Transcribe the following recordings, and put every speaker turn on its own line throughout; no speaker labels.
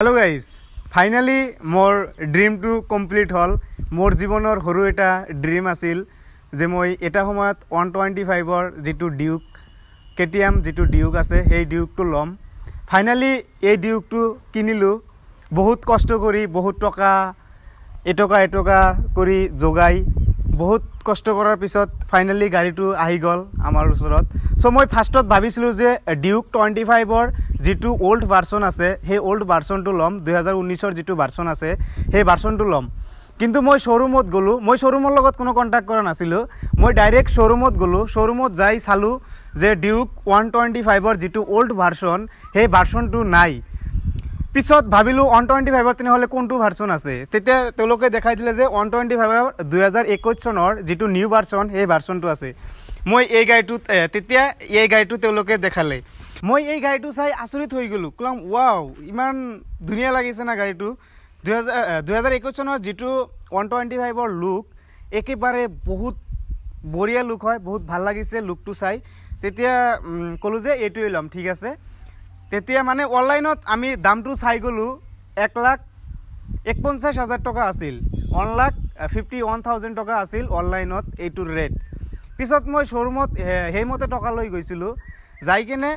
hello guys finally मोर dream टू complete हल मोर जीवनर सरू एटा ड्रीम आसिल जे मैं एटा समयत 125 जी डिउक केटीएम जी डिउक आछे हेई डिउक लम फाइनली ये डिउक किनिलु बहुत कष्ट करी बहुत टका एटका करी जोगाई बहुत कष्ट करार पिছত फाइनली गाड़ी आहि गल आमार ओसरत सो मैं फार्स्टत भाविसिलु जे डिउक 25 जी ओल्ड भार्सन आछे हे ओल्ड भार्सन लम 2019 जी भार्सन आछे हे भार्सन लम किन्तु मैं शोरूमत गलो मैं शोरूमर लगत कोनो कन्टेक्ट करा नासिलो मैं डायरेक्ट शोरूमत गलो शोरूमत जाई चालू जे डिउक 125 जी ओल्ड भार्सन हे भार्सन नाई पिছত भाविलु 125 तेनेहले कोनटो भार्सन आछे तेते तेलोके देखाई दिले जे 125 2021 सनर जी निउ भार्सन हे भार्सनटो आछे मैं এই গাড়িটো তেতিয়া এই গাড়িটো তেলোকে দেখালে मैं এই গাড়িটো চাই আচৰিত হৈ গলো কলাম ওয়াও ইমান ধুনিয়া লাগিছে না গাড়িটো 2021 সনৰ যেটো 125 ৰ লুক একেবাৰে বহুত বঢ়িয়া লুক হয় বহুত ভাল লাগিছে লুকটো চাই তেতিয়া কলো যে এইটোই লম ঠিক আছে তেতিয়া মানে অনলাইনত আমি দামটো চাই গলো 1,41,000 টকা আছিল 1,51,000 টকা আছিল অনলাইনত এইটোৰ ৰেট পিছত মই শোरूमত হেইমতে টকা লৈ গৈছিলো যাই কিনে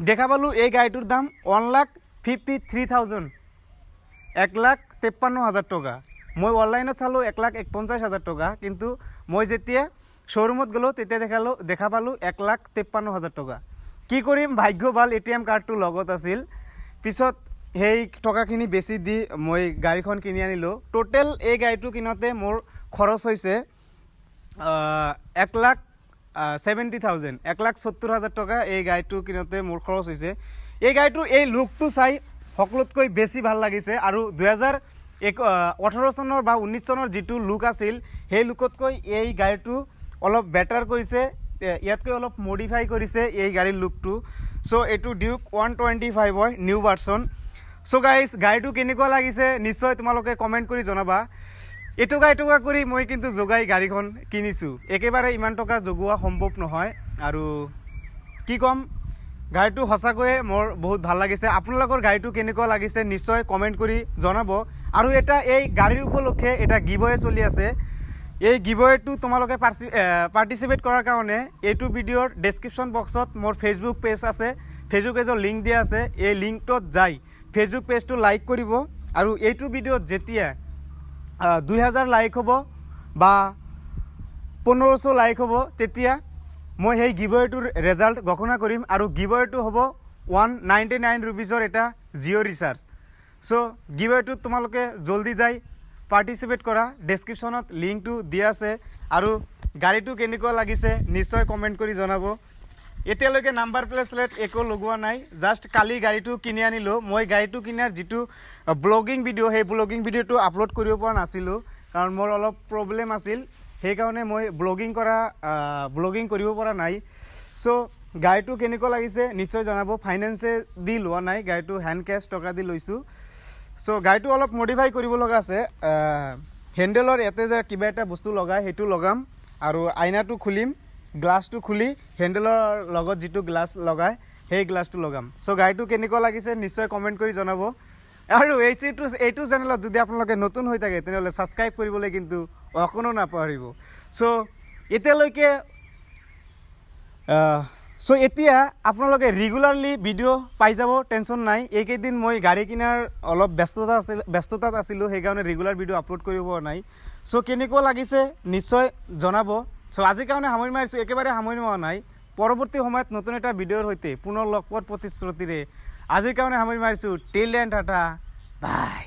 দেখা পালো এই গাড়িটোৰ দাম 1,53,000 1,53,000 টকা মই অনলাইনত চালো 1,41,000 টকা কিন্তু মই যেতিয়া শোरूमত গলো তেতিয়া দেখা পালো 1,53,000 টকা কি কৰিম ভাগ্য ভাল এটিএম কাৰ্ডটো লগত আছিল পিছত হেই টকাখিনি বেছি দি মই গাড়ীখন কিনি আনিলো টোটাল এই গাড়ীটো কিনতে মোৰ খৰচ হৈছে 1,70,000 1,70,000 টকা এই গাড়ীটো কিনতে মোৰ খৰচ হৈছে এই গাড়ীটোৰ এই লুকটো চাই সকলোতকৈ বেছি ভাল লাগিছে আৰু 2018 চনৰ বা 19 চনৰ যেটো লুক আছিল সেই লুকতকৈ এই গাড়ীটো অলপ বেটাৰ কৰিছে ইয়াতকৈ অলপ মডিফাই কৰিছে এই গাড়ীৰ লুকটো সো এটো ডিউক 125 নিউ ভাৰ্সন সো গাইস গাড়ীটো কেনেকুৱা লাগিছে নিশ্চয় তোমালোকে কমেন্ট কৰি জনাবা এটকা কৰি মই কিন্তু জগাই গাড়ীখন কিনিছো একেবাৰে ইমান টকা জগোৱা সম্ভৱ নহয় আৰু কি কম গাড়ীটো হসাকৈ মোৰ বহুত ভাল লাগিছে আপোনালোকৰ গাড়ীটো কেনেকুৱা লাগিছে নিশ্চয় কমেন্ট কৰি জনাব আৰু এটা এই গাড়ীৰ উপলক্ষে এটা গিভঅৱে চলি আছে এই গিভঅৱেটো তোমালোকে পাৰ্টিসিপেট কৰাৰ কাৰণে এইটো ভিডিঅ'ৰ ডেসক্ৰিপচন বক্সত মোৰ ফেসবুক পেজ আছে ফেসবুক পেজৰ লিংক দিয়া আছে এই লিংকটোত যাই ফেসবুক পেজটো লাইক কৰিব আৰু এইটো ভিডিঅ'ত যেতিয়া 2000 লাইক হব বা 1500 লাইক হব তেতিয়া মই সেই গিভঅৱেটোৰ ৰিজাল্ট ঘোষণা কৰিম আৰু গিভঅৱেটো হ'ব 199 रुपीजৰ এটা জিও ৰিচাৰ্জ সো গিভঅৱেটো তোমালোকে জলদি যাই পাৰ্টিসিপেট কৰা ডেসক্ৰিপচনত লিংকটো দিয়া আছে আৰু গাড়ীটো কেনেকুৱা লাগিছে নিশ্চয় কমেন্ট কৰি জনাব এতিয়ালৈকে নাম্বাৰ প্লেট একো লগোৱা নাই জাস্ট কালি গাড়ীটো কিনি আনিলো মই গাড়ীটো কিনাৰ যেটো ব্লগিং ভিডিঅ' সেই ব্লগিং ভিডিঅ'টো আপলোড কৰিব পৰা নাছিলো কাৰণ মোৰ অলপ প্ৰবলেম আছিল সেই কাৰণে মই ব্লগিং কৰিব পৰা নাই সো গাড়ীটো কেনেকুৱা লাগিছে নিশ্চয় জনাব ফাইনান্সে দি লোৱা নাই গাড়ীটো হ্যান্ড ক্যাশ টকা দি লৈছো সো গাড়ীটো অলপ মডিফাই কৰিব লগা আছে হ্যান্ডেলৰ এতে যে কিবা এটা বস্তু লগাই হেতু লগাম আৰু আইনাটো খুলিম গ্লাসটো খুলি হ্যান্ডেলৰ লগত যেটো গ্লাস লগাই সেই গ্লাসটো লগাম সো গাড়ীটো কেনেকুৱা লাগিছে নিশ্চয় কমেন্ট কৰি জনাব আৰু এইটো চেনেলত যদি আপোনালোকে নতুন হৈ থাকে তেনহলে সাবস্ক্ৰাইব কৰিবলৈ কিন্তু অকনো নাপাহৰিব সো এতিয়ালৈকে সো এতিয়া আপোনালোকে ৰেগুলাৰলি ভিডিঅ' পাই যাব টেনশন নাই এইকেইদিন মই গাড়ী কিনাৰ অলপ ব্যস্ততাত আছিলো সেই কাৰণে ৰেগুলাৰ ভিডিঅ' আপলোড কৰিব পৰা নাই সো কেনেকুৱা লাগিছে নিশ্চয় জনাব সো আজি কাৰণে সামৰি মাৰিছো একেবাৰে সামৰি মৰা নাই পৰৱৰ্তী সময়ত নতুন এটা ভিডিঅ'ৰ হৈতে পুনৰ লগ পোৱাৰ প্ৰতিশ্ৰুতিৰে আজিৰ কাৰণে সামৰি মাৰিছো টিল এণ্ড টাটা বাই